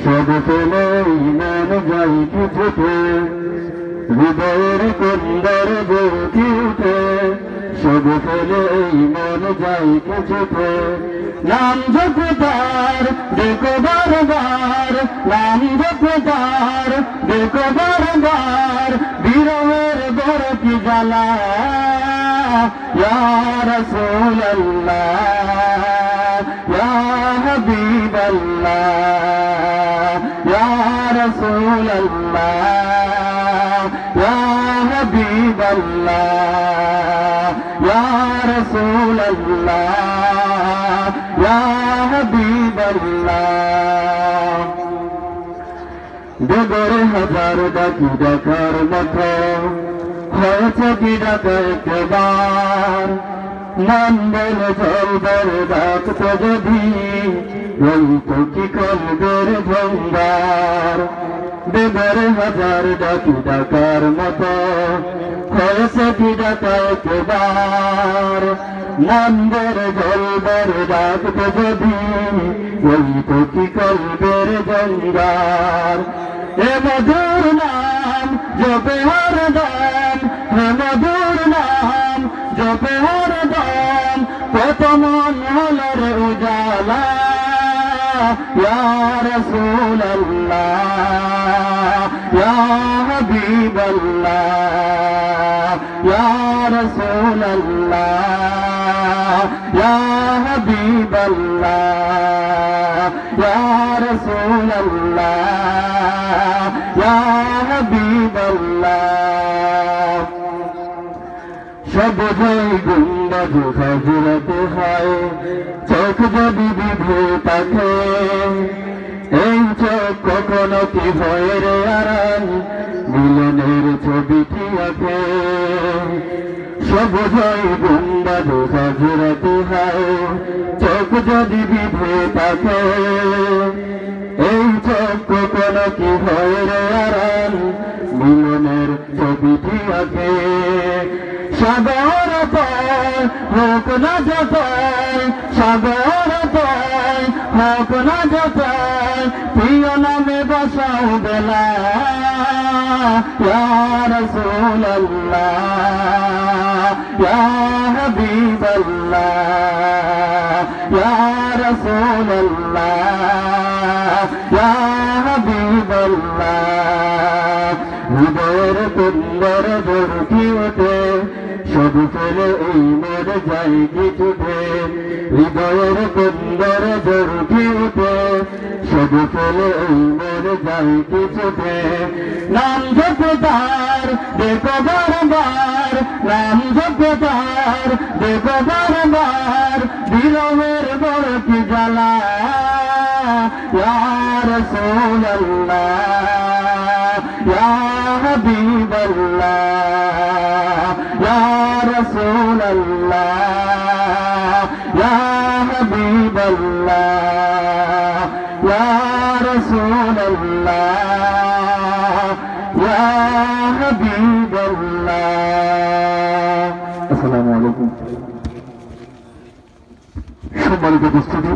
সব ফেলে মন যাই কিছুতে হৃদয়ের কুন্দর বলকি উঠে সব ফেলে মন যাই কিছুতে নাম জপে তার দেখো বারবার নাম জপে তার দেখো বারবার বিরহের বড় কি জ্বালা ইয়া রাসূলুল্লাহ ইয়া হাবিবাল্লাহ ইয়া রাসূলুল্লাহ ইয়া হাবিবাল্লাহ ইয়া রাসূলুল্লাহ ইয়া হাবিবাল্লাহ ডগরে হাজার ডাকি ডাকার মতো হয়েছে কি ডাকা একবার নাম বলে জলবার ডাকতে যদি ওই তো কি কলবের ভঙ্গার ডগরে হাজার ডাকি ডাকার মতো হয়েছে কি ডাকা একবার মন্দের জলবার ডাকতে যদি ওই তো কি কলবের জঙ্গার এ মধুর নাম জপে হরদম হে মধুর নাম জপে হরদম কত মন হলর উজালা ইয়া রাসূলুল্লাহ ইয়া হাবিবাল্লাহ ইয়া রাসূলুল্লাহ ইয়া হাবিবাল্লাহ ইয়া রাসূলুল্লাহ ইয়া হাবিবাল্লাহ সবুজই গুম্বদ হযরতে হয় চোখ যদি বিধে থাকে এই চোখ কখনো কি হয় রে আরাম মিলনের ছবিটি আঁকে সবুজই গুম্বদ হযরতে হয় চোখ যদি বিধে থাকে এই চোখ কখনো কি হয় রে আরাম মিলনের ছবিটি আঁকে সাগর পায় হোক না যতই সাগর পায় হোক না যতই প্রিয় নামে বসাও বেলা ইয়া রাসূলুল্লাহ ইয়া হাবিবাল্লাহ ইয়া রাসূলুল্লাহ ইয়া হাবিবাল্লাহ হৃদয়ের কুন্দর ভরতি ওঠে সব ফেলে এই মন যাই কিছুতে হৃদয়ের কুন্দর ভরতি ওঠে সব ফেলে এই মন যাই কিছুতে নাম জপে তার দেখো বারবার নাম জপে তার দেখো বারবার বিরহের বড় কি জ্বালা ইয়া রাসূলুল্লাহ ইয়া হাবিবাল্লাহ ইয়া রাসূলুল্লাহ ইয়া হাবিবাল্লাহ ইয়া রাসূলুল্লাহ ইয়া হাবিবাল্লাহ আসসালামু আলাইকুম সম্মানিত উপস্থিতি